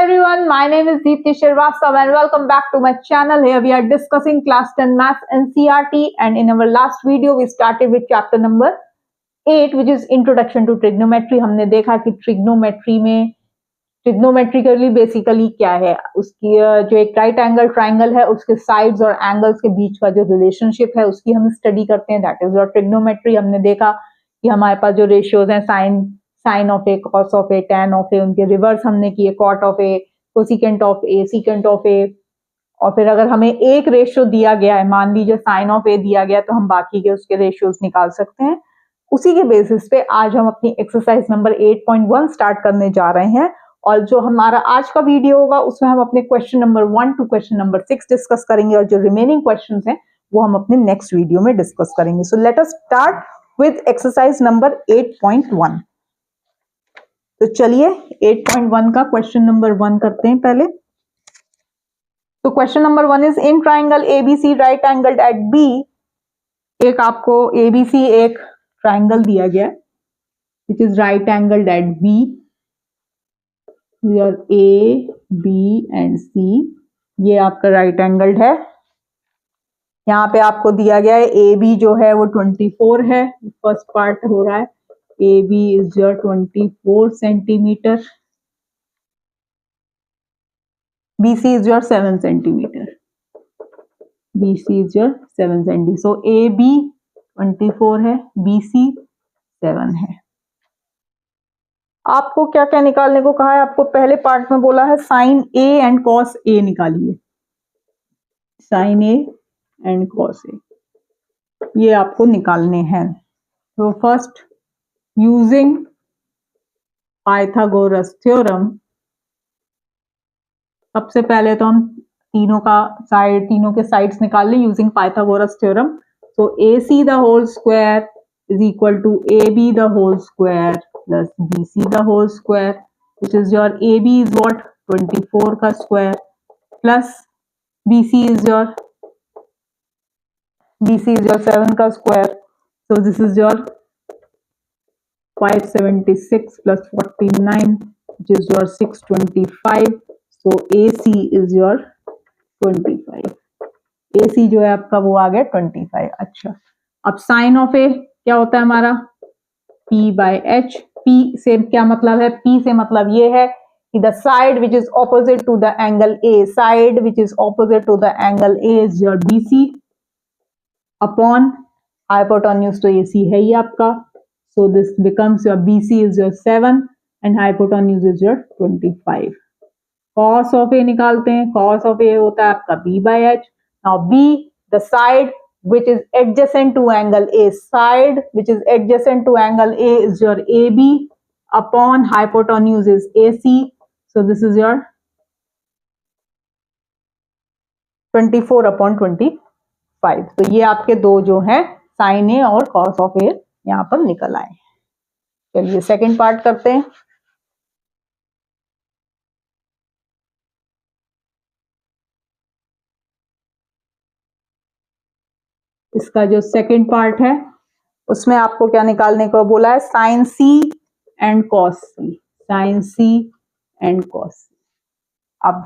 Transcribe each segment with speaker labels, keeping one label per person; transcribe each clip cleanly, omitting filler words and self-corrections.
Speaker 1: everyone, my name is Deepti Shrivastava and welcome back to my channel. Here we are discussing class 10 maths and CRT, and in our last video we started with chapter number 8 which is introduction to trigonometry. हमने देखा कि trigonometry में ट्रिग्नोमेट्रिकली basically क्या है, उसकी जो एक right angle triangle है उसके साइड्स और एंगल्स के बीच का जो रिलेशनशिप है उसकी हम स्टडी करते हैं, दैट इज योर ट्रिग्नोमेट्री. हमने देखा कि हमारे पास जो रेशियोज हैं sine of A, cos of A, tan of A, उनके रिवर्स हमने किए, cot of A, cosecant of A, secant of A. और फिर अगर हमें एक रेशियो दिया गया है, मान लीजिए साइन ऑफ ए दिया गया, तो हम बाकी के उसके रेशियोज निकाल सकते हैं. उसी के बेसिस पे आज हम अपनी एक्सरसाइज नंबर 8.1 स्टार्ट करने जा रहे हैं. और जो हमारा आज का वीडियो होगा उसमें हम अपने question number 1 to question number 6 discuss करेंगे, और जो रिमेनिंग क्वेश्चंस हैं वो हम अपने नेक्स्ट वीडियो में डिस्कस करेंगे. So let us start with exercise number 8.1. तो चलिए 8.1 का क्वेश्चन नंबर 1 करते हैं पहले. तो question number 1 is in triangle ABC right angled at B. एक आपको एबीसी एक ट्राइंगल दिया गया which is right angled at B. Your A B and C, ये आपका राइट एंगल्ड है. यहाँ पे आपको दिया गया है ए बी जो है वो 24 है, फर्स्ट पार्ट हो रहा है. A B is your 24 centimetre, B C is your 7 centimetre. B C is your 7 centimetre. So A B 24 है, बी सी 7 है. आपको क्या क्या निकालने को कहा है? आपको पहले पार्ट में बोला है sign A and cos A निकालिए. Sign A and cos A ये आपको निकालने हैं. तो फर्स्ट यूजिंग पाइथागोरस थ्योरम, सबसे पहले तो हम तीनों के साइड्स निकाल लें यूजिंग पाइथागोरस थ्योरम. तो A C the whole square is equal to A B the whole square plus BC the whole square, which is your AB is what 24 का square plus BC is your 7 का square. So this is your 576 plus 49 which is your 625. So AC is your 25. AC जो है आपका वो आ गया 25. अच्छा, अब sign of ए क्या होता है हमारा? P by H. P से क्या मतलब है? P से मतलब ये है कि the side which is opposite to the angle A, side which is opposite to the angle A is your BC upon hypotenuse. तो AC है ये आपका. So this becomes your BC is your 7 and hypotenuse is your 25. Cos of A निकालते हैं. Cos of A होता है आपका B by H. Now B, the side which is adjacent to angle A, side which is adjacent to angle A is your AB upon hypotenuse is AC. So this is your 24 upon 25. तो ये आपके दो जो हैं sign ए और cos of ए यहाँ पर निकल आए. चलिए सेकंड पार्ट करते हैं. इसका जो सेकंड पार्ट है उसमें आपको क्या निकालने को बोला है? Sine C and cos C. Sine C and cos C. अब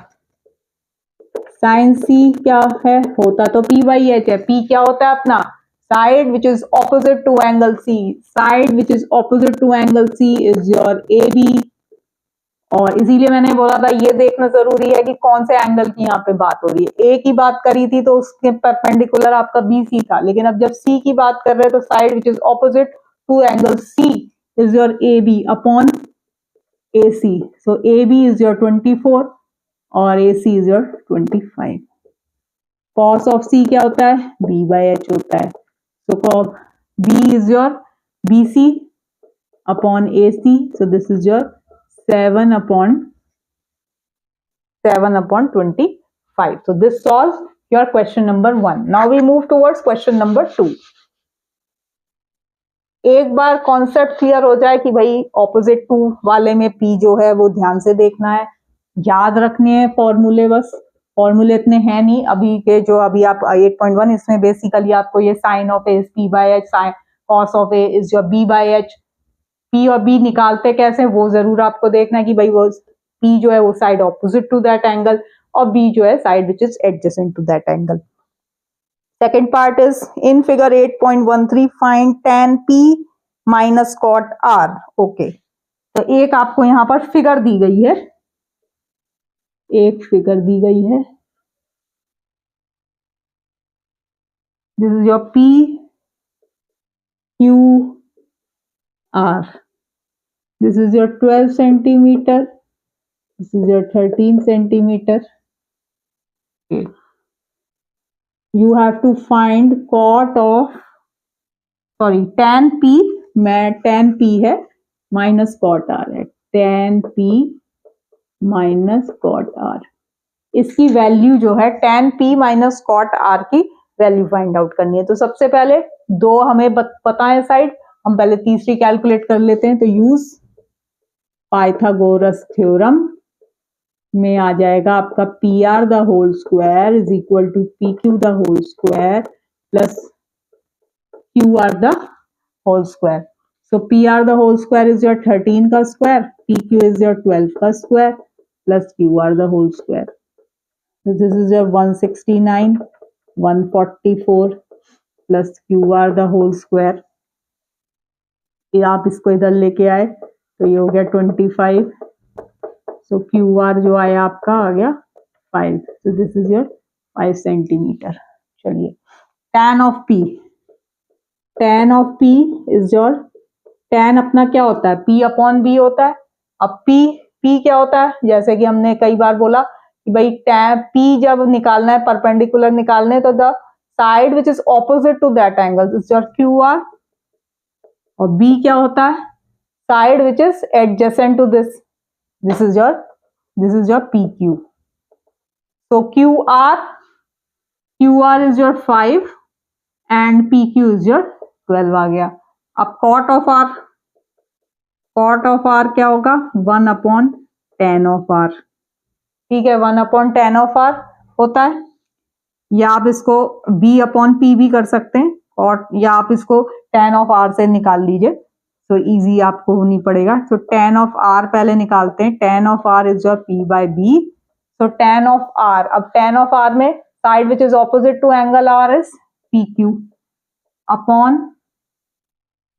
Speaker 1: साइन सी क्या है? होता तो P बाई एच है. P क्या होता है अपना? Side which is opposite to angle C. Side which is opposite to angle C is your A B. और इसीलिए मैंने बोला था ये देखना जरूरी है कि कौन से एंगल की यहाँ पे बात हो रही है. ए की बात करी थी तो उसके परपेंडिकुलर आपका BC था, लेकिन अब जब C की बात कर रहे हैं तो side which is opposite to angle C is your AB upon AC. So AB is your 24 और AC is your 25. Cos of C क्या होता है? B बाई H होता है. So B is your BC upon AC. So this is your 7 upon 25. So this solves your question number 1. Now we move towards question number 2. एक बार concept clear हो जाए कि भाई ऑपोजिट टू वाले में P जो है वो ध्यान से देखना है, याद रखने हैं फॉर्मूले. बस फॉर्मूले इतने हैं नहीं अभी के जो अभी आप 8.1 इसमें बेसिकली आपको ये sine of A is P by H, cos of A is your B by H. P और B निकालते कैसे वो जरूर आपको देखना है कि भाई वो P जो है वो side opposite to that angle और B जो है side which is adjacent to that angle. Second part is in figure 8.13 find tan P minus cot R. Okay. तो एक आपको यहाँ पर फिगर दी गई है, एक फिगर दी गई है. This is your P Q R. This is your 12 centimeter. This is your 13 centimeter. Okay. You have to find cot of tan P. मैं tan P है माइनस cot R है. tan P minus cot R. इसकी value जो है tan P minus cot R की value find out करनी है. तो सबसे पहले दो हमें पता है साइड, हम पहले तीसरी कैलकुलेट कर लेते हैं. तो यूज पाइथागोरस थ्योरम में आ जाएगा आपका P R the whole square is equal to P Q the whole square plus Q R the whole square. So P R the whole square is your 13 का square, P Q is your 12 का square plus Q R the whole square. So this is your 169, 144 plus QR the whole square. ये आप इसको इधर लेके आए तो ये हो गया 25. So QR जो आया आपका आ गया 5. So this is your 5 centimetre. चलिए tan of P. tan of P is your tan अपना क्या होता है P अपॉन B होता है. अब P क्या होता है, जैसे कि हमने कई बार बोला कि भाई tan P जब निकालना है परपेंडिकुलर निकालना है तो the side which is opposite to that angle is your QR. और B क्या होता है side which is adjacent to this, this is your PQ. So QR is your 5 and PQ is your 12 आ गया. अब cot of R क्या होगा 1 upon tan of R. ठीक है 1 upon tan of R होता है, या आप इसको B upon P भी कर सकते हैं और या आप इसको tan of R से निकाल लीजिए. तो इजी आपको होनी पड़ेगा. तो tan of R पहले निकालते हैं. tan of R is your P by B. So tan of R, अब tan of R में side which is opposite to angle R is PQ upon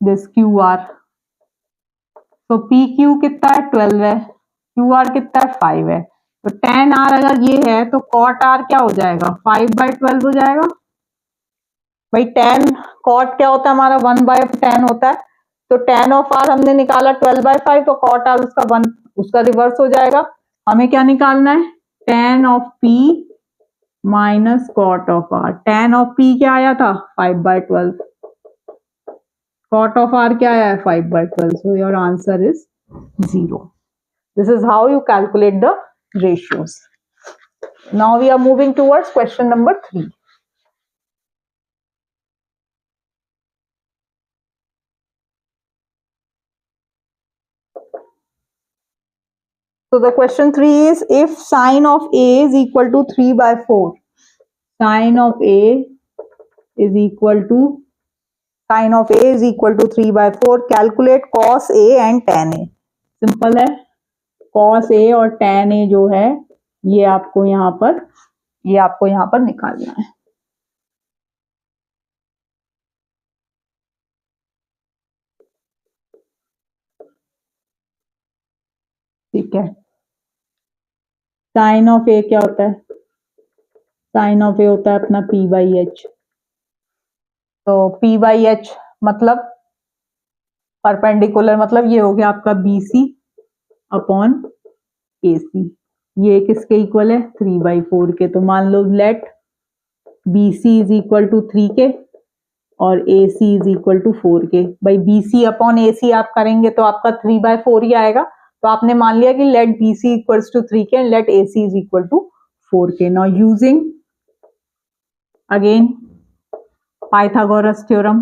Speaker 1: this QR. तो PQ कितना है 12 है, QR कितना है 5 है. तो tan R अगर ये है तो cot R क्या हो जाएगा 5 by 12 हो जाएगा. भाई tan cot क्या होता है हमारा 1 by tan होता है. तो tan of R हमने निकाला 12 by 5 तो cot R उसका 1 उसका रिवर्स हो जाएगा. हमें क्या निकालना है tan of P minus cot of R. tan of P क्या आया था 5 by 12, cot of R क्या आया है 5 by 12. So your answer is 0. This is how you calculate the ratios. Now we are moving towards question number 3. So the question 3 is if sine of A is equal to 3 by 4. Sine of A is equal to 3 by 4. Calculate cos A and tan A. Simple है, cos A और tan A जो है ये आपको यहाँ पर निकालना है. ठीक है. साइन ऑफ ए क्या होता है, साइन ऑफ ए होता है अपना P by H. तो P by H मतलब परपेंडिकुलर, मतलब ये हो गया आपका BC अपॉन AC. ये किसके इक्वल है 3 by 4 के. तो मान लो let BC is equal to 3 K और AC इज इक्वल टू 4 के. भाई BC अपॉन AC आप करेंगे तो आपका 3 by 4 ही आएगा. तो आपने मान लिया कि लेट BC इक्वल्स टू 3 के and let AC is equal to 4 के. Now using again Pythagoras theorem,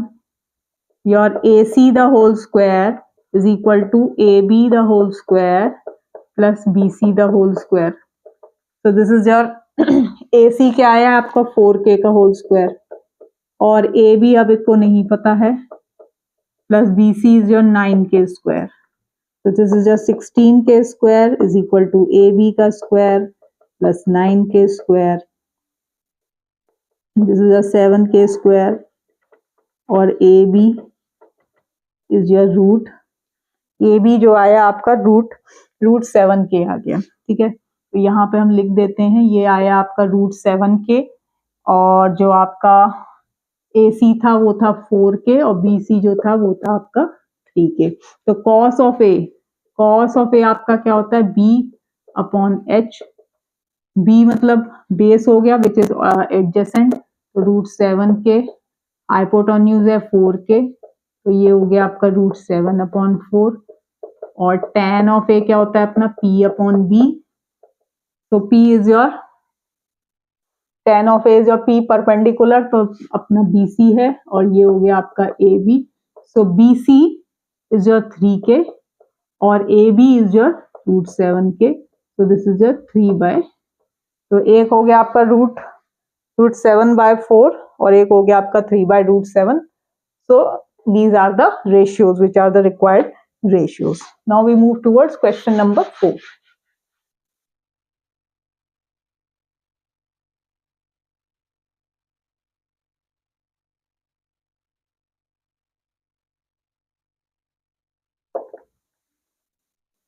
Speaker 1: your AC the whole square is equal to AB the whole square plus BC the whole square. So this is your AC क्या आया आपका 4K का whole square और AB अब इसको नहीं पता है plus BC is your 9K square. So this is just 16k square is equal to AB का square plus 9k square. This is a 7k square और AB is your root. AB जो आया आपका रूट 7k आ गया, ठीक है। तो यहाँ पे हम लिख देते हैं ये आया आपका रूट 7k और जो आपका AC था वो था 4k और BC जो था वो था आपका 3k। तो cos ऑफ A आपका क्या होता है B अपॉन H। B मतलब बेस हो गया विच इज एडजेसेंट, तो रूट 7k, हाइपोटेन्यूज है 4k, तो ये हो गया आपका रूट 7 अपॉन 4 और tan ऑफ A क्या होता है अपना P अपॉन B। तो P is your tan of A is your P perpendicular, तो अपना BC है और ये हो गया आपका AB। So BC is your 3k और AB is your root 7k, तो दिस इज योर 3/, तो एक हो गया आपका रूट 7/4 और एक हो गया आपका 3/√7। So these are the ratios which are the required ratios. Now we move towards question number 4.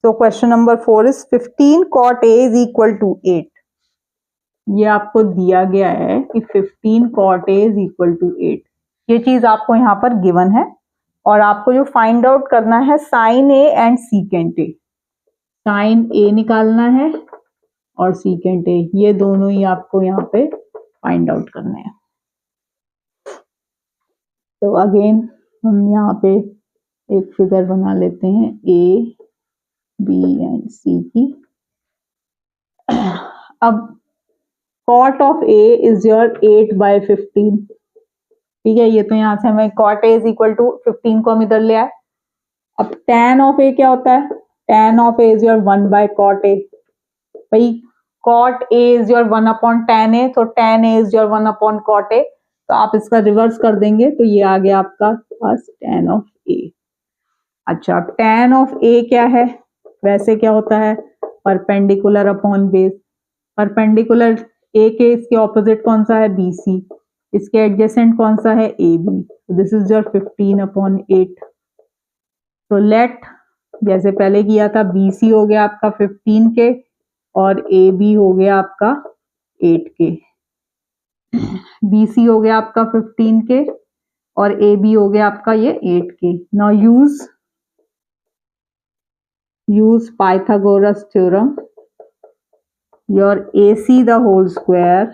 Speaker 1: So question number 4 is 15 cot A is equal to 8. ये आपको दिया गया है कि 15 cot A is equal to 8. ये चीज आपको यहाँ पर गिवन है और आपको जो फाइंड आउट करना है sine A and secant A। Sine A निकालना है और सीकेंट A, ये दोनों ही आपको यहाँ पे फाइंड आउट करने हैं। तो अगेन हम यहाँ पे एक फिगर बना लेते हैं A, B एंड C की। अब cot of A is your 8/15, ठीक है। ये तो यहाँ से हमें cot A is equal to 15 को हम इधर ले आए। अब tan ऑफ A क्या होता है, tan of A is your 1/cot A। भाई cot A is your 1/tan A, तो tan A is your 1/cot A, तो आप इसका रिवर्स कर देंगे तो ये आ गया आपका पास tan ऑफ A। अच्छा, tan ऑफ A क्या है, वैसे क्या होता है perpendicular upon base. Perpendicular A के इसके ऑपोजिट कौन सा है BC, इसके एडजेसेंट कौन सा है AB, दिस इज योर 15/8। तो लेट जैसे पहले किया था BC हो गया आपका 15k और AB हो गया आपका 8k। BC हो गया आपका 15k और AB हो गया आपका ये 8k। Now use Pythagoras theorem, your AC the whole square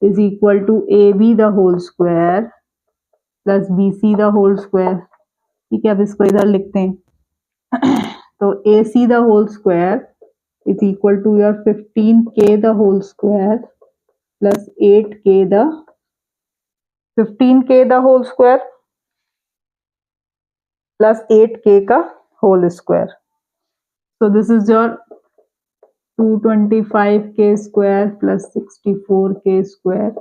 Speaker 1: is equal to AB the whole square plus BC the whole square, ठीक है। अब इसको इधर लिखते हैं तो AC the whole square is equal to your 15k the whole square plus 8k the 15k the whole square plus 8k का whole square, so this is your 225k square plus 64k square,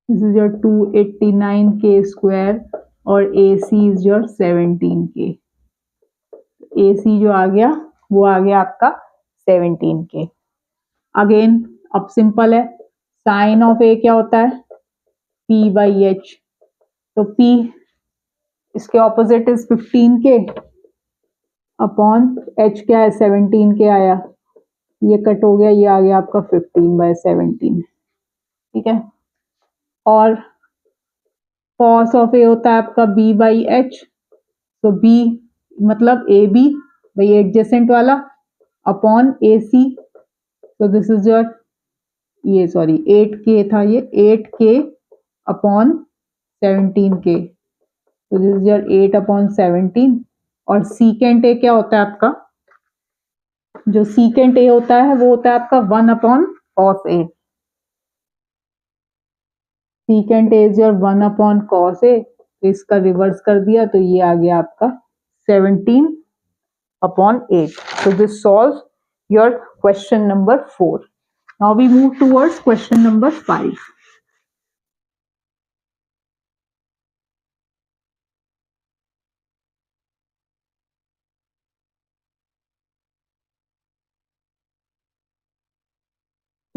Speaker 1: this is your 289k square और AC is your 17k। AC जो आ गया वो आ गया आपका 17k। Again अब simple है, sign of A क्या होता है P/H, तो P इसके opposite is 15k upon H क्या है 17k आया, ये कट हो गया, ये आ गया आपका 15/17, ठीक है। और cos ऑफ A होता है आपका B/H, तो B मतलब AB भाई एडजेसेंट वाला अपॉन AC, तो दिस इज योर ये सॉरी 8k था, ये 8k अपॉन 17k, तो दिस इज योर 8/17। और सीकेंट A क्या होता है आपका, जो सीकेंट A होता है वो होता है आपका 1/cos A। Secant A is your 1/cos A, तो इसका रिवर्स कर दिया तो ये आ गया आपका 17/8। So this solves your question number 4. Now we move towards question number 5.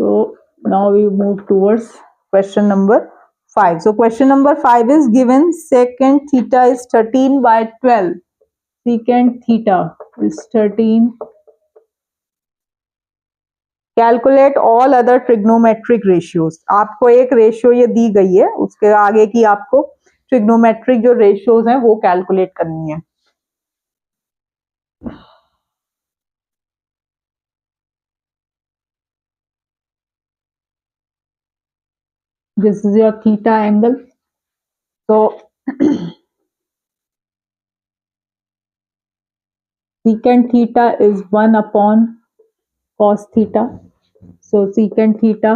Speaker 1: So now we move towards question number 5. So question number 5 is given secant theta is 13 by 12. Secant theta is 13. Calculate all other trigonometric ratios. आपको एक ratio ये दी गई है, उसके आगे की आपको trigonometric जो रेशियोज हैं वो कैलकुलेट करनी है. This is your theta angle. तो secant theta is 1 upon cos theta. So secant theta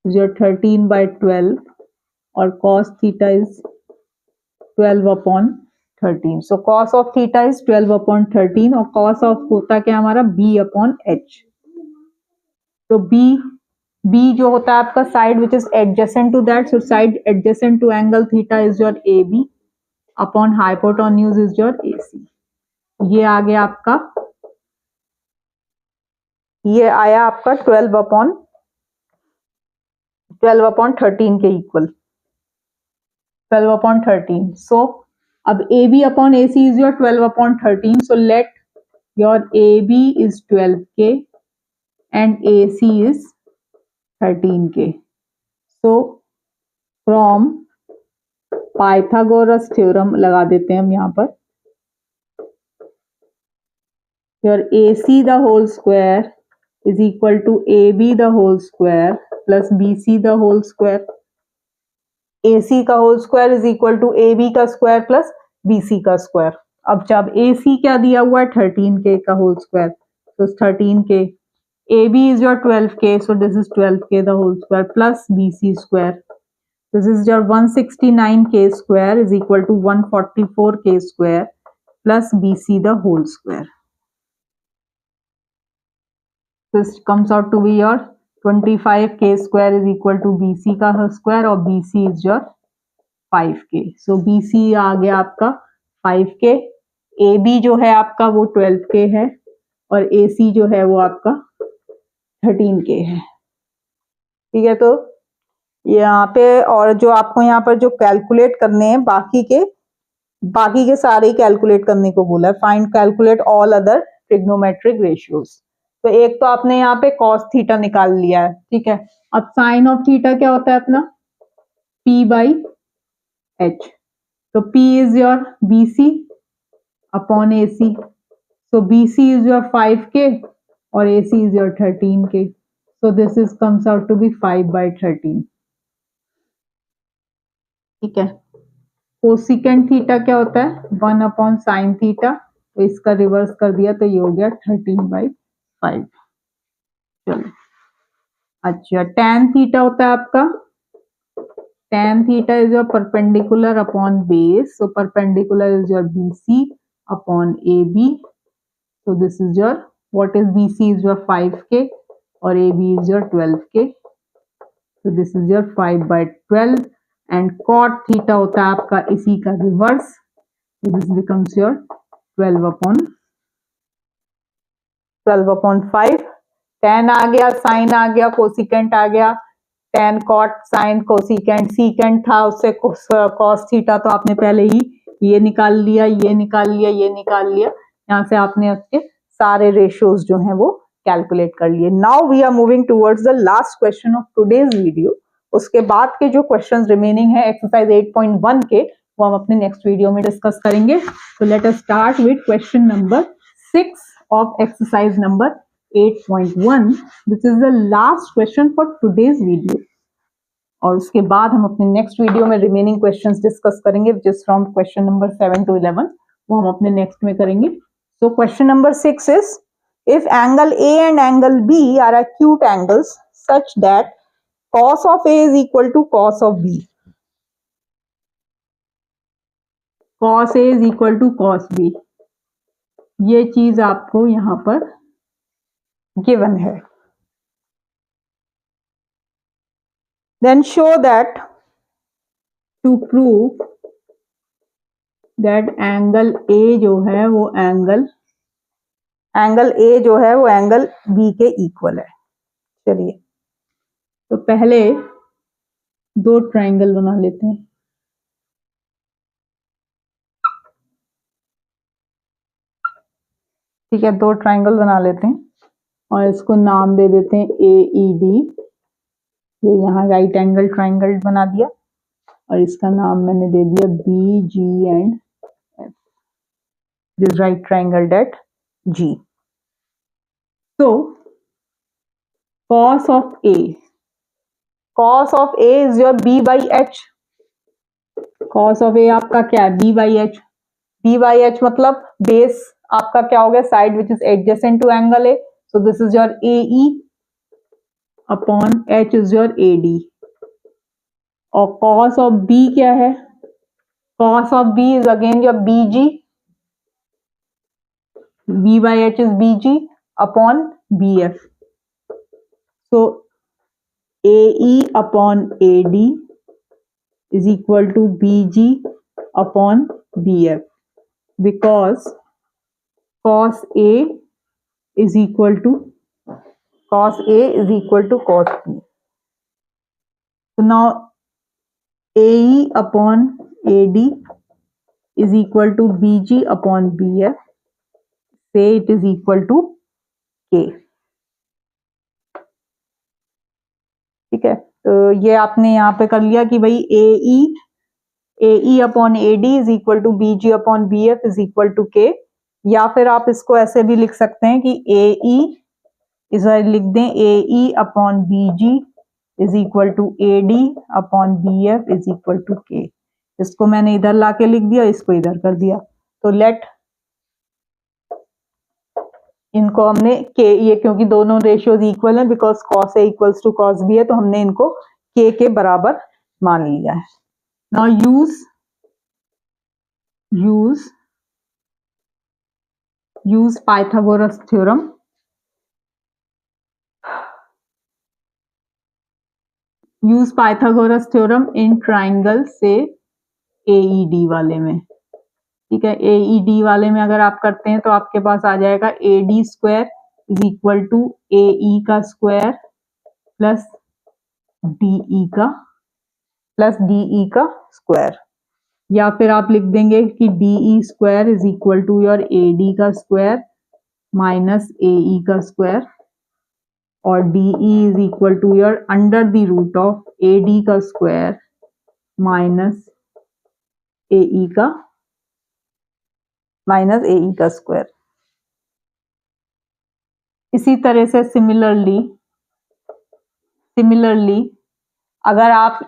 Speaker 1: is your 13 by 12 और cos theta is 12 upon 13. So cos of theta is 12 upon 13 और cos of होता क्या हमारा b upon h. तो b जो होता है आपका side which is adjacent to that, so side adjacent to angle theta is your AB upon hypotenuse is your AC. ये आ गया आपका, ये आया आपका 12 upon 13 के इक्वल, 12 upon 13. So अब AB upon AC is your 12 upon 13. So let your AB is 12K and AC is 13K. So from Pythagoras theorem लगा देते हैं हम यहाँ पर. Your AC the whole square is equal to AB the whole square plus BC the whole square. AC का whole square is equal to AB का square plus BC का square. अब जब AC क्या दिया हुआ है 13K का होल स्क्वायर, तो 13K, AB is your 12K, so this is 12K the whole square plus BC square. This is your 169K square is equal to 144K square plus BC the whole square. This comes out to be your 25K square is equal to BC का square और BC is your 5K. So BC आ गया आपका 5K. AB जो है आपका वो 12K है और AC जो है वो आपका 13K है. ठीक है, तो यहाँ पे और जो आपको यहाँ पर जो कैलकुलेट करने हैं बाकी के सारे कैलकुलेट करने को बोला है. Find calculate all other trigonometric ratios. तो एक तो आपने यहाँ पे कॉस थीटा निकाल लिया है. ठीक है, अब साइन ऑफ थीटा क्या होता है अपना P बाई H. तो P is your BC upon AC. So BC is your 5K और AC is your 13K. So this is comes out to be 5 by 13. ठीक है, कोसिकेंट थीटा क्या होता है 1 अपॉन साइन थीटा. तो इसका reverse कर दिया तो ये हो गया 13 by 5. चलो, अच्छा, tan थीटा होता है आपका, tan theta is your perpendicular upon base. So perpendicular is your BC upon AB. So this is your, what is BC is your 5K और AB is your 12K. So this is your 5 by 12 and cot theta होता है आपका इसी का reverse. So this becomes your 12 upon 5. tan आ गया, sin आ गया, cosecant आ गया, tan cot sin cosecant, secant था उससे cos थीटा, तो आपने पहले ही ये निकाल लिया, ये निकाल लिया, ये निकाल लिया. यहाँ से आपने उसके सारे रेशियोज जो हैं वो कैलकुलेट कर लिए. Now we are moving towards the last question of today's video. उसके बाद के जो क्वेश्चंस रिमेनिंग है एक्सरसाइज 8.1 के, वो हम अपने नेक्स्ट वीडियो में डिस्कस करेंगे. तो let us start with question number 6 of exercise number 8.1. This is the last question for today's video और उसके बाद हम अपने नेक्स्ट वीडियो में रिमेनिंग क्वेश्चंस डिस्कस करेंगे which is from question number 7 to 11. वो हम अपने नेक्स्ट में करेंगे. So question number 6 is, if angle A and angle B are acute angles such that cos of A is equal to cos of B. Cos A is equal to cos B. ये चीज आपको यहां पर given है. Then show that to prove that angle A जो है वो angle angle A जो है वो एंगल बी के इक्वल है। चलिए तो पहले दो ट्रायंगल बना लेते हैं। ठीक है, दो ट्रायंगल बना लेते हैं और इसको नाम दे देते हैं AED। ये यहाँ राइट एंगल ट्रायंगल बना दिया और इसका नाम मैंने दे दिया BG and F, this right triangle eight G। So cos of A is your B by H। cos of A आपका क्या है? B by H। B by H मतलब बेस आपका क्या हो गया? Side which is adjacent to angle A, so this is your AE upon H is your AD। और cos of B क्या है? cos of B is again your BG, B by H is BG upon BF। so AE upon AD is equal to BG upon BF because cos A is equal to cos B। So now AE upon AD is equal to BG upon BF, say it is equal to K। ठीक है, तो ये आपने यहाँ पे कर लिया कि भाई AE upon AD is equal to BG upon BF is equal to K। या फिर आप इसको ऐसे भी लिख सकते हैं कि AE इस लिख दें AE upon BG is equal to AD upon BF is equal to K। इसको मैंने इधर लाके लिख दिया, इसको इधर कर दिया। तो लेट इनको हमने K, ये क्योंकि दोनों रेशियोज इक्वल हैं because cos A equals to cos B है, तो हमने इनको K के बराबर मान लिया है। Now use Pythagoras theorem. Use Pythagoras theorem in triangle से AED वाले में। ठीक है, AED वाले में अगर आप करते हैं तो आपके पास आ जाएगा AD square is equal to AE का स्क्वायर प्लस DE का स्क्वायर। या फिर आप लिख देंगे कि DE square is equal to your AD का स्क्वायर माइनस AE का स्क्वायर और DE is equal to your under the root of AD का स्क्वायर माइनस AE का स्क्वायर। इसी तरह से सिमिलरली अगर आप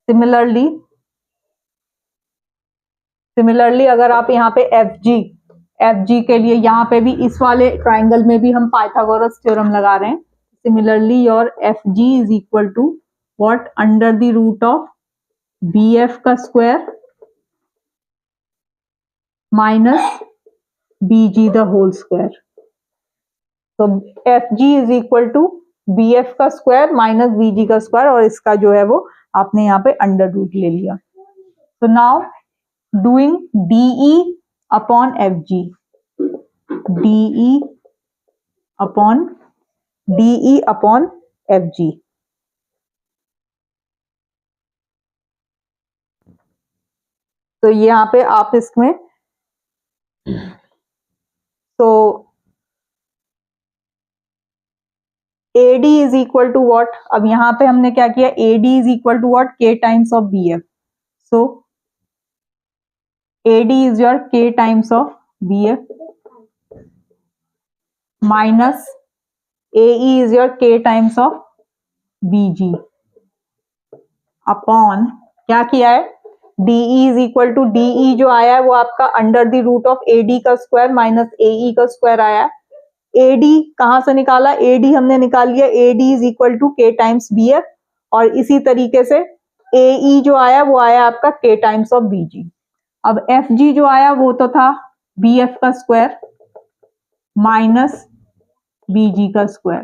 Speaker 1: सिमिलरली अगर आप यहाँ पे FG के लिए यहाँ पे भी इस वाले ट्राइंगल में भी हम पाइथागोरस थ्योरम लगा रहे हैं। Similarly your FG is equal to what? Under the root of BF का square minus BG the whole square. तो FG is equal to BF का स्क्वायर माइनस BG का स्क्वायर और इसका जो है वो आपने यहाँ पे अंडर रूट ले लिया। तो now doing DE upon FG, DE upon FG। तो यहाँ पे आप इसमें तो AD is equal to what? अब यहाँ पे हमने क्या किया? AD is equal to what? K times of BF। So AD is your K times of BF minus AE is your K times of BG upon क्या किया है? DE is equal to DE जो आया है वो आपका under the root of AD का square minus AE का स्क्वायर आया है। AD कहां से निकाला? AD हमने निकाल लिया AD is equal to K times BF और इसी तरीके से AE जो आया वो आया आपका K times of BG। अब FG जो आया वो तो था BF का स्क्वायर माइनस BG का स्क्वायर।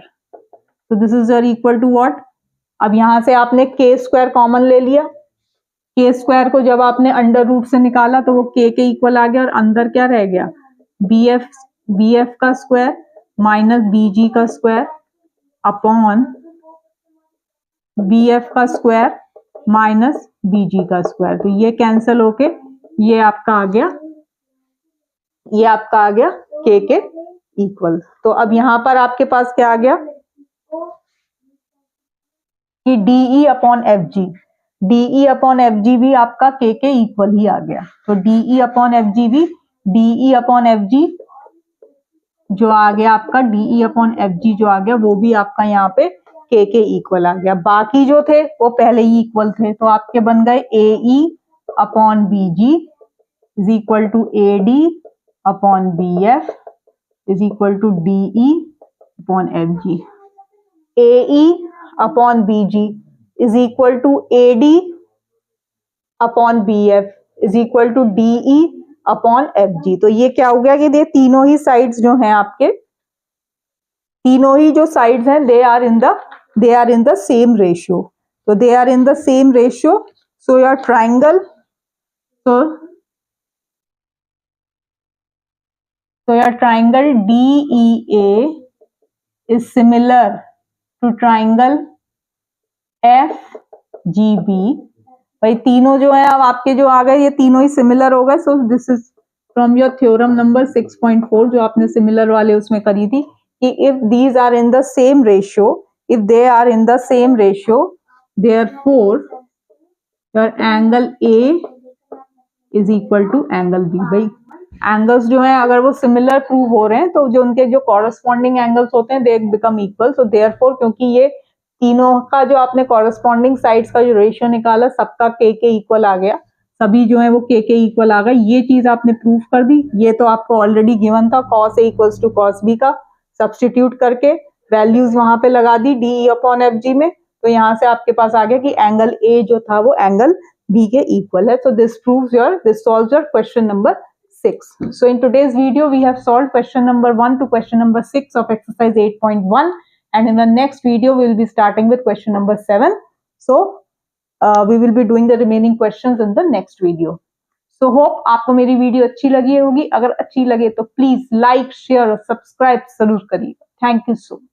Speaker 1: तो this is your equal to what? अब यहां से आपने के स्क्वायर कॉमन ले लिया, के स्क्वायर को जब आपने अंडर रूट से निकाला तो वो के इक्वल आ गया, और अंदर क्या रह गया, बी एफ का स्क्वायर माइनस बी जी का स्क्वायर अपॉन बी एफ का स्क्वायर माइनस बी जी का स्क्वायर। तो ये कैंसिल होके ये आपका आ गया, ये आपका आ गया के इक्वल। तो अब यहां पर आपके पास क्या आ गया कि DE upon F G, DE upon F G भी आपका के इक्वल ही आ गया। तो डीई अपॉन एफ जी भी, डीई अपॉन एफ जी जो आ गया आपका, डीई अपॉन एफ जी जो आ गया वो भी आपका यहाँ पे के इक्वल आ गया। बाकी जो थे वो पहले ही इक्वल थे, तो आपके बन गए A E upon B G is equal to A D upon B F is equal to DE upon F G. A E upon B G is equal to A D upon B F is equal to DE upon F G. तो ये क्या हो गया कि ये तीनों ही sides जो हैं आपके, तीनों ही जो साइड्स हैं they are in the same ratio. तो they are in the same ratio, so your triangle, so your triangle DEA is similar to triangle FGB। भाई तीनों जो है अब आपके जो आ गए ये तीनों ही सिमिलर हो गए। So this is from your theorem number 6.4 जो आपने सिमिलर वाले उसमें करी थी कि if these are in the same ratio, if they are in the same ratio, therefore your angle A is equal to angle B. भाई angles जो हैं अगर वो सिमिलर प्रूव हो रहे हैं तो जो उनके जो कॉरस्पॉन्डिंग एंगल्स होते हैं they become equal. So therefore क्योंकि ये तीनों का जो आपने कॉरस्पॉन्डिंग साइड्स का जो रेशियो निकाला सबका के इक्वल आ गया, सभी जो है वो के इक्वल आ गए, ये चीज आपने प्रूव कर दी। ये तो आपको ऑलरेडी गिवन था, cos A equals to cos B का सब्सटीट्यूट करके वैल्यूज वहां पे लगा दी डी अपॉन एफ जी में, तो यहाँ से आपके पास आ गया कि एंगल ए जो था वो एंगल बी के इक्वल है। So this solves your question number 6. So in today's video we have solved question number 1 to question number 6 of exercise 8.1, and in the next video we will be starting with question number 7. So we will be doing the remaining questions in the next video. So hope आपको मेरी video अच्छी लगी होगी। अगर अच्छी लगे तो please like, share और सब्सक्राइब जरूर करिएगा। Thank you so much.